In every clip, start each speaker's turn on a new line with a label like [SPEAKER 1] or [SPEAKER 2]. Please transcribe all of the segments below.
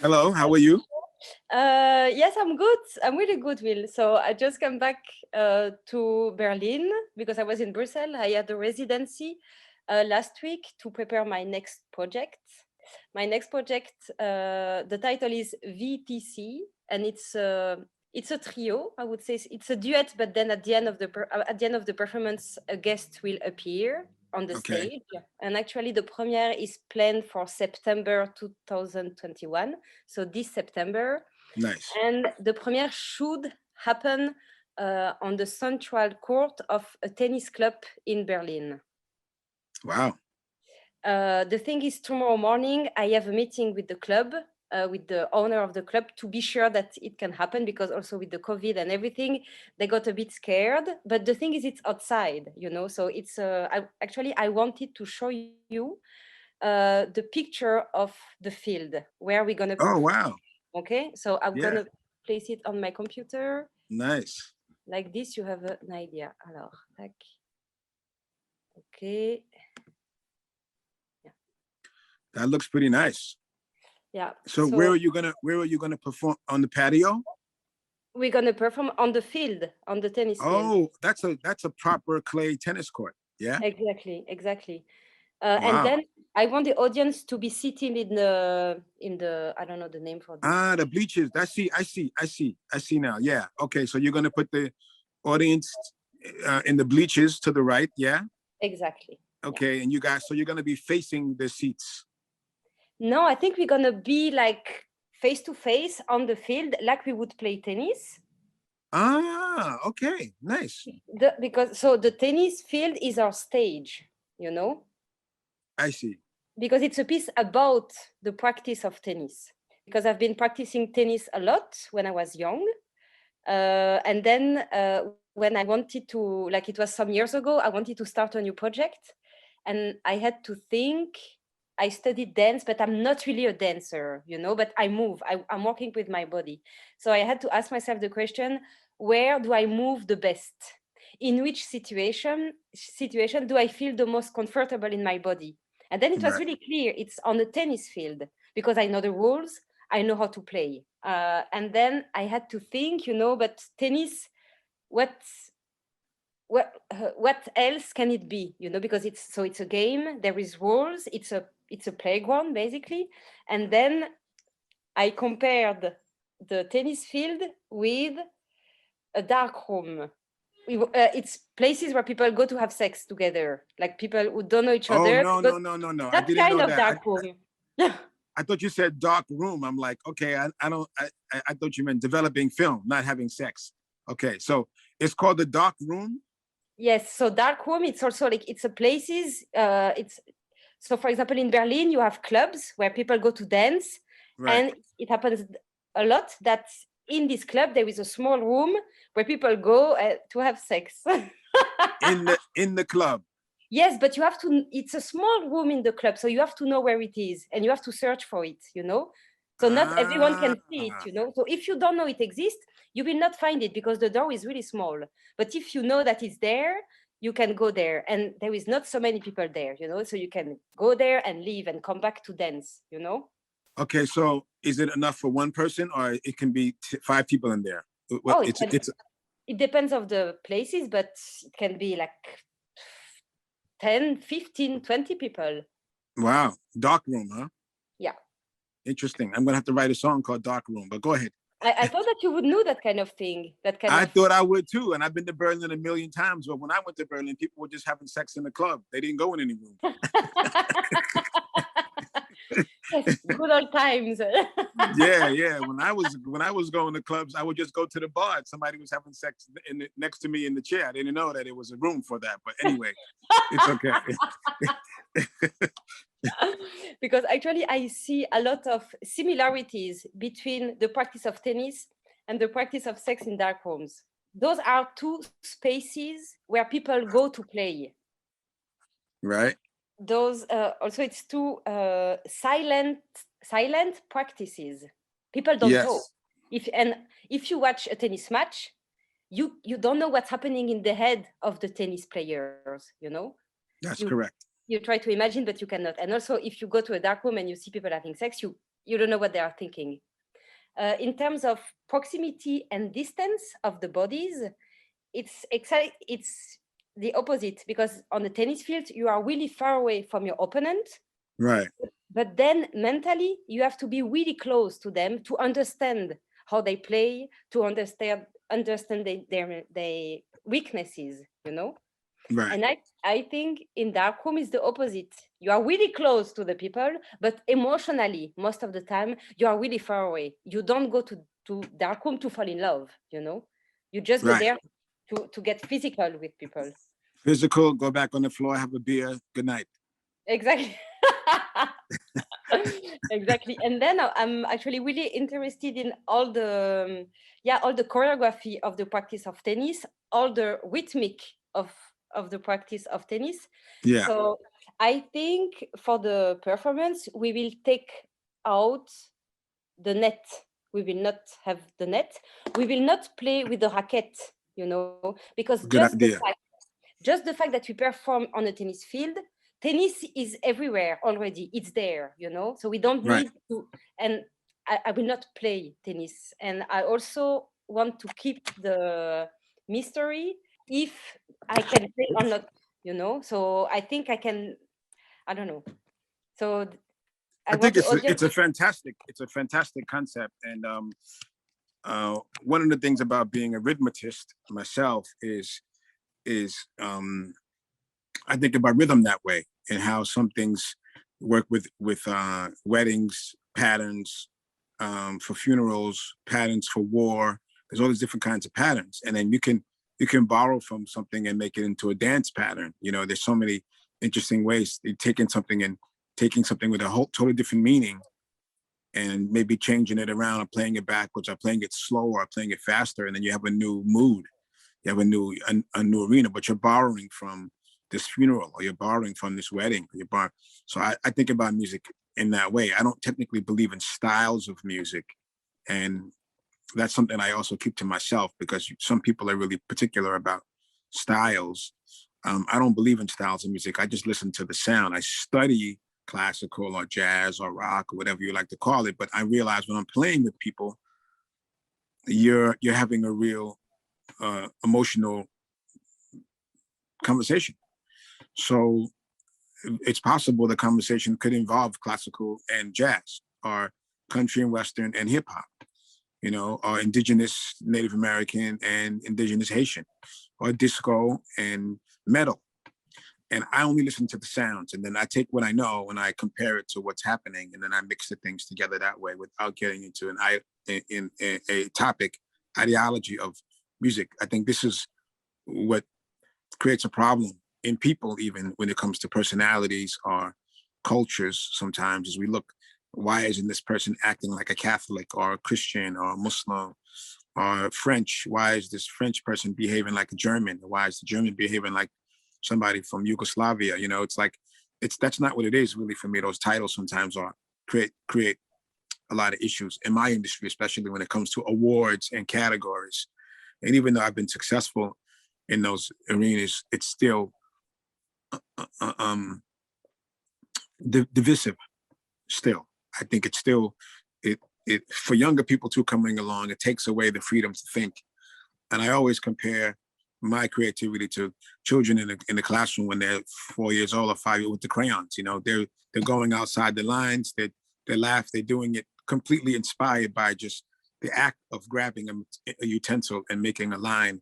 [SPEAKER 1] Hello, how are you?
[SPEAKER 2] Yes, I'm good. I'm really good, Will. So I just came back to Berlin because I was in Brussels. I had a residency last week to prepare my next project. My next project, the title is VTC, and it's a trio. I would say it's a duet, but then at the end of the performance, a guest will appear on the
[SPEAKER 1] Okay,
[SPEAKER 2] stage. And actually, the premiere is planned for September 2021, so this September.
[SPEAKER 1] nice.
[SPEAKER 2] And the premiere should happen on the central court of a tennis club in Berlin.
[SPEAKER 1] Wow.
[SPEAKER 2] The thing is, tomorrow morning, I have a meeting with the club, with the owner of the club, to be sure that it can happen, because also with the COVID and everything, they got a bit scared. But the thing is, it's outside, so it's I wanted to show you the picture of the field where we're going to
[SPEAKER 1] Oh,
[SPEAKER 2] perform.
[SPEAKER 1] wow.
[SPEAKER 2] Okay, so I'm going
[SPEAKER 1] Yeah,
[SPEAKER 2] to place it on my computer.
[SPEAKER 1] nice.
[SPEAKER 2] Like this, you have an idea. Alors, tac. Okay.
[SPEAKER 1] That looks pretty nice.
[SPEAKER 2] Yeah.
[SPEAKER 1] So where are you gonna perform, on the patio?
[SPEAKER 2] We're gonna perform on the field, on the tennis field.
[SPEAKER 1] Oh, that's a proper clay tennis court. Yeah.
[SPEAKER 2] Exactly. And
[SPEAKER 1] Wow.
[SPEAKER 2] then I want the audience to be sitting in the I don't know the name for this.
[SPEAKER 1] Ah, the bleachers. I see now. Yeah. Okay. So you're gonna put the audience in the bleachers to the right. Yeah.
[SPEAKER 2] Exactly.
[SPEAKER 1] Okay.
[SPEAKER 2] Yeah.
[SPEAKER 1] And you guys, so you're gonna be facing the seats.
[SPEAKER 2] No, I think we're gonna be like face to face on the field, like we would play tennis.
[SPEAKER 1] Ah, okay. Nice.
[SPEAKER 2] Because the tennis field is our stage,
[SPEAKER 1] I see.
[SPEAKER 2] because it's a piece about the practice of tennis. Because I've been practicing tennis a lot when I was young. And then when I wanted to, like it was some years ago, I wanted to start a new project. And I had to think, I studied dance, but I'm not really a dancer, but I move, I'm working with my body. So I had to ask myself the question, where do I move the best? In which situation do I feel the most comfortable in my body? And then it was
[SPEAKER 1] Right.
[SPEAKER 2] really clear, it's on the tennis field, because I know the rules, I know how to play. And then I had to think, but tennis, what else can it be? Because it's a game. There is rules. It's a playground basically. And then I compared the tennis field with a dark room. It's places where people go to have sex together, like people who don't know each
[SPEAKER 1] Oh,
[SPEAKER 2] other.
[SPEAKER 1] no. I
[SPEAKER 2] That
[SPEAKER 1] didn't
[SPEAKER 2] kind
[SPEAKER 1] know
[SPEAKER 2] of
[SPEAKER 1] that.
[SPEAKER 2] dark room.
[SPEAKER 1] I thought you said dark room. I'm like, okay, I thought you meant developing film, not having sex. Okay, so it's called the dark room.
[SPEAKER 2] Yes, so dark room, it's also like it's a places. So for example, in Berlin, you have clubs where people go to dance,
[SPEAKER 1] Right.
[SPEAKER 2] and it happens a lot that in this club there is a small room where people go to have sex.
[SPEAKER 1] in the club.
[SPEAKER 2] Yes, but you have to. It's a small room in the club, so you have to know where it is, and you have to search for it. So not everyone can see it. So if you don't know it exists, you will not find it because the door is really small. But if you know that it's there, you can go there, and there is not so many people there. So you can go there and leave and come back to dance.
[SPEAKER 1] Okay, so is it enough for one person, or it can be 5 people in there?
[SPEAKER 2] Oh,
[SPEAKER 1] It
[SPEAKER 2] it depends of the places, but it can be like 10, 15, 20 people.
[SPEAKER 1] Wow, dark room, huh?
[SPEAKER 2] Yeah.
[SPEAKER 1] Interesting. I'm gonna have to write a song called Dark Room, but go ahead.
[SPEAKER 2] I thought that you would know that kind of thing.
[SPEAKER 1] I thought I would too, and I've been to Berlin a million times. But when I went to Berlin, people were just having sex in the club. They didn't go in any room.
[SPEAKER 2] Yes, good old times.
[SPEAKER 1] Yeah. When I was going to clubs, I would just go to the bar. And somebody was having sex next to me in the chair. I didn't know that it was a room for that. But anyway, it's okay.
[SPEAKER 2] Because actually, I see a lot of similarities between the practice of tennis and the practice of sex in dark rooms. Those are two spaces where people go to play.
[SPEAKER 1] Right.
[SPEAKER 2] Those also, it's two silent practices. People don't talk. If you watch a tennis match, you don't know what's happening in the head of the tennis players.
[SPEAKER 1] That's correct.
[SPEAKER 2] You try to imagine, but you cannot. And also, if you go to a dark room and you see people having sex, you don't know what they are thinking. In terms of proximity and distance of the bodies, it's the opposite, because on the tennis field, you are really far away from your opponent.
[SPEAKER 1] Right.
[SPEAKER 2] But then mentally, you have to be really close to them to understand how they play, to understand their weaknesses, you know?
[SPEAKER 1] Right.
[SPEAKER 2] And I think in darkroom is the opposite. You are really close to the people, but emotionally, most of the time, you are really far away. You don't go to darkroom to fall in love, you know? You just go
[SPEAKER 1] Right.
[SPEAKER 2] there to get physical with people.
[SPEAKER 1] Physical, go back on the floor, have a beer, good night.
[SPEAKER 2] Exactly. Exactly. And then I'm actually really interested in all the choreography of the practice of tennis, all the rhythmic of the practice of tennis.
[SPEAKER 1] Yeah.
[SPEAKER 2] So I think for the performance, we will take out the net. We will not have the net. We will not play with the racket, you know, because
[SPEAKER 1] Good idea.
[SPEAKER 2] just the fact that we perform on a tennis field, tennis is everywhere already. It's there, you know, so we don't
[SPEAKER 1] Right.
[SPEAKER 2] need to. And I will not play tennis. And I also want to keep the mystery if I can play or not, you know. So I think I can. I don't know. So
[SPEAKER 1] I
[SPEAKER 2] want
[SPEAKER 1] think
[SPEAKER 2] the audience.
[SPEAKER 1] it's a fantastic concept. And one of the things about being a rhythmatist myself is I think about rhythm that way, and how some things work with weddings, patterns, for funerals, patterns for war. There's all these different kinds of patterns, and then you can borrow from something and make it into a dance pattern. You know, there's so many interesting ways. You're taking something with a whole totally different meaning, and maybe changing it around or playing it backwards or playing it slower or playing it faster, and then you have a new mood. You have a new arena, but you're borrowing from this funeral, or you're borrowing from this wedding. So I think about music in that way. I don't technically believe in styles of music, and that's something I also keep to myself, because some people are really particular about styles. I don't believe in styles of music. I just listen to the sound. I study classical or jazz or rock or whatever you like to call it, but I realize when I'm playing with people, you're having a real emotional conversation. So it's possible the conversation could involve classical and jazz, or country and Western and hip hop, you know, or indigenous Native American and indigenous Haitian, or disco and metal. And I only listen to the sounds, and then I take what I know and I compare it to what's happening, and then I mix the things together that way without getting into a topic ideology of music. I think this is what creates a problem in people, even when it comes to personalities or cultures. Sometimes, as we look, why isn't this person acting like a Catholic or a Christian or a Muslim or French? Why is this French person behaving like a German? Why is the German behaving like somebody from Yugoslavia? You know, that's not what it is really for me. Those titles sometimes are create a lot of issues in my industry, especially when it comes to awards and categories. And even though I've been successful in those arenas, it's still divisive. Still, I think it's still it for younger people too coming along. It takes away the freedom to think. And I always compare my creativity to children in the classroom when they're 4 years old or 5 with the crayons. You know, they're going outside the lines. They laugh. They're doing it completely inspired by just the act of grabbing a utensil and making a line.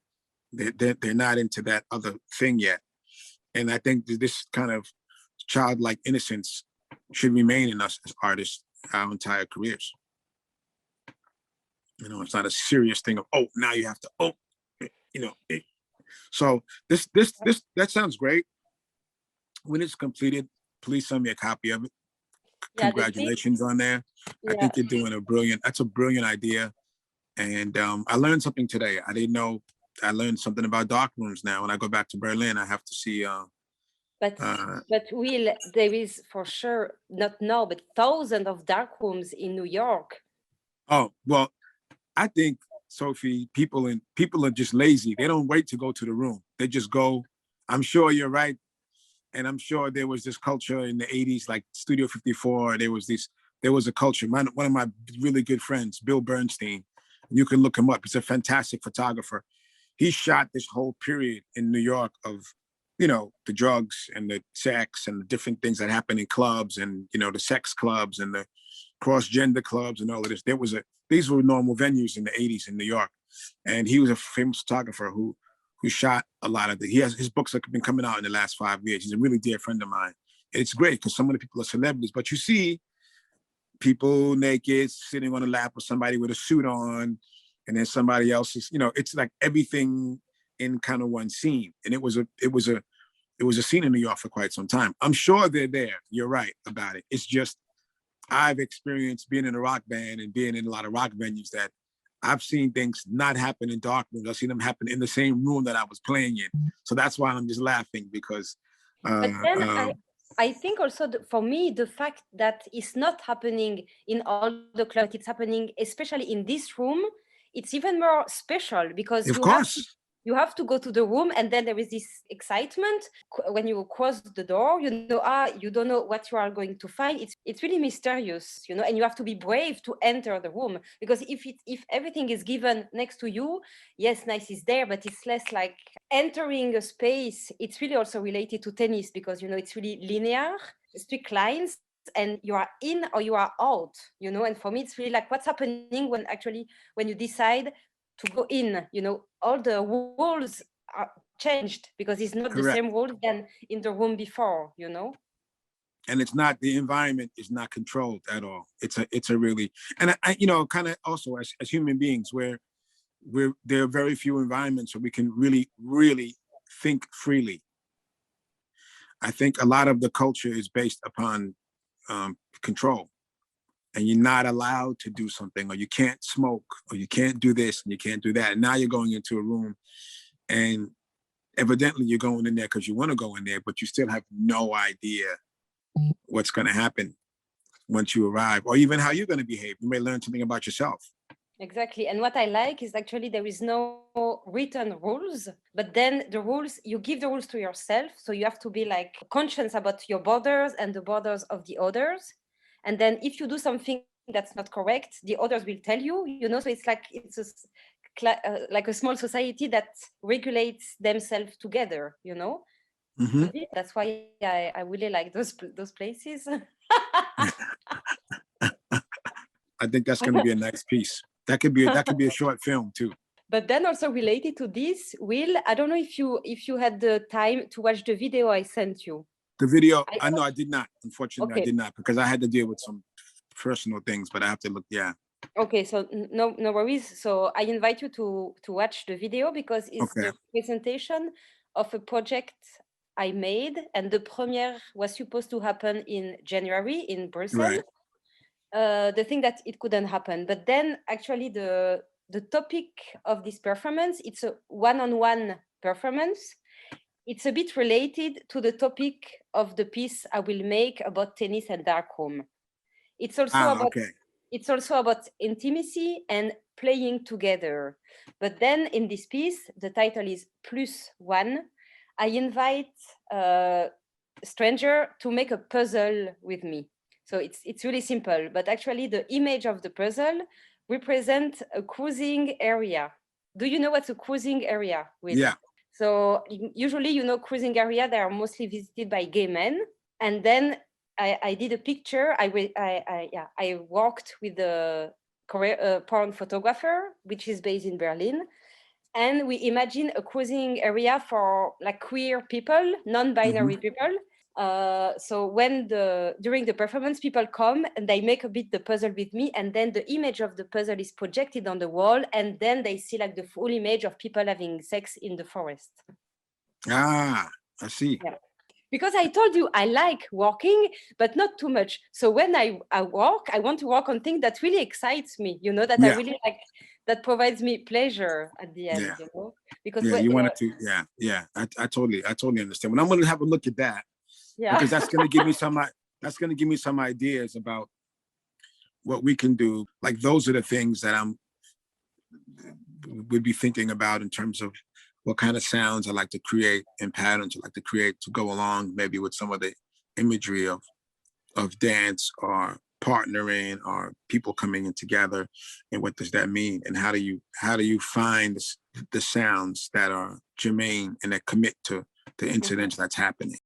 [SPEAKER 1] They're not into that other thing yet. And I think this kind of childlike innocence should remain in us as artists our entire careers. You know, it's not a serious thing of, oh, now you have to, you know. So that sounds great. When it's completed, please send me a copy of it.
[SPEAKER 2] Yeah,
[SPEAKER 1] Congratulations on there.
[SPEAKER 2] Yeah.
[SPEAKER 1] I think you're doing that's a brilliant idea. And I learned something today. I didn't know. I learned something about darkrooms now. When I go back to Berlin, I have to see.
[SPEAKER 2] But Will, there is for sure, not now, but thousands of darkrooms in New York.
[SPEAKER 1] Oh well, I think, Sophie, people are just lazy. They don't wait to go to the room. They just go. I'm sure you're right. And I'm sure there was this culture in the 80s, like Studio 54. There was this there was a culture. One of my really good friends, Bill Bernstein, you can look him up. He's a fantastic photographer. He shot this whole period in New York of, you know, the drugs and the sex and the different things that happen in clubs and, you know, the sex clubs and the cross-gender clubs and all of this. These were normal venues in the 80s in New York. And he was a famous photographer who shot a lot of his books have been coming out in the last 5 years. He's a really dear friend of mine. It's great because some of the people are celebrities, but you see people naked, sitting on a lap of somebody with a suit on, and then somebody else is, you know, it's like everything in kind of one scene. And it was a scene in New York for quite some time. I'm sure they're there. You're right about it. It's just, I've experienced being in a rock band and being in a lot of rock venues that I've seen things not happen in dark rooms. I've seen them happen in the same room that I was playing in. So that's why I'm just laughing because.
[SPEAKER 2] But then I think also for me, the fact that it's not happening in all the clubs, it's happening especially in this room, it's even more special because you have to go to the room and then there is this excitement when you cross the door, you know, you don't know what you are going to find. It's really mysterious, you know, and you have to be brave to enter the room because if everything is given next to you, yes, nice is there, but it's less like entering a space. It's really also related to tennis because, you know, it's really linear, strict lines, and you are in or you are out, you know, and for me, it's really like what's happening when you decide to go in, you know, all the rules are changed because it's not
[SPEAKER 1] Correct.
[SPEAKER 2] the same rules than in the room before, you know.
[SPEAKER 1] And it's not, the environment is not controlled at all. It's a really, and I you know, kind of also as human beings, there are very few environments where we can really, really think freely. I think a lot of the culture is based upon control. And you're not allowed to do something, or you can't smoke, or you can't do this, and you can't do that. And now you're going into a room, and evidently you're going in there because you want to go in there, but you still have no idea what's going to happen once you arrive, or even how you're going to behave. You may learn something about yourself.
[SPEAKER 2] Exactly. And what I like is actually there is no written rules, but then the rules, you give the rules to yourself. So you have to be like conscious about your borders and the borders of the others. And then if you do something that's not correct, the others will tell you, you know, so it's like a small society that regulates themselves together, you know.
[SPEAKER 1] Mm-hmm.
[SPEAKER 2] So that's why I really like those places.
[SPEAKER 1] I think that's going to be a nice piece. That could be a short film too.
[SPEAKER 2] But then also related to this, Will, I don't know if you had the time to watch the video I sent you.
[SPEAKER 1] The video, I know I did not. Unfortunately,
[SPEAKER 2] okay.
[SPEAKER 1] I did not because I had to deal with some personal things, but I have to look, yeah.
[SPEAKER 2] Okay, so no worries. So I invite you to watch the video because it's the presentation of a project I made, and the premiere was supposed to happen in January in Brussels. Right. The thing that it couldn't happen, but then actually the topic of this performance, it's a one-on-one performance. It's a bit related to the topic of the piece I will make about tennis and darkroom. It's also It's also about intimacy and playing together. But then in this piece, the title is +1. I invite a stranger to make a puzzle with me. So it's really simple, but actually the image of the puzzle represents a cruising area. Do you know what's a cruising area?
[SPEAKER 1] Yeah.
[SPEAKER 2] So usually, you know, cruising area, they are mostly visited by gay men. And then I did a picture. I worked with a porn photographer, which is based in Berlin. And we imagine a cruising area for like queer people, non-binary people. So during the performance, people come and they make a bit the puzzle with me, and then the image of the puzzle is projected on the wall, and then they see like the full image of people having sex in the forest.
[SPEAKER 1] Ah, I see.
[SPEAKER 2] Yeah. Because I told you I like walking, but not too much. So when I walk, I want to walk on things that really excites me, you know, that I really like, that provides me pleasure at the end, you know. Because
[SPEAKER 1] you wanted to, I totally understand. When I'm going to have a look at that, because that's going to give me some ideas about what we can do. Like those are the things that would be thinking about in terms of what kind of sounds I like to create and patterns I like to create to go along maybe with some of the imagery of dance or partnering or people coming in together, and what does that mean, and how do you find the sounds that are germane and that commit to the incidents that's happening?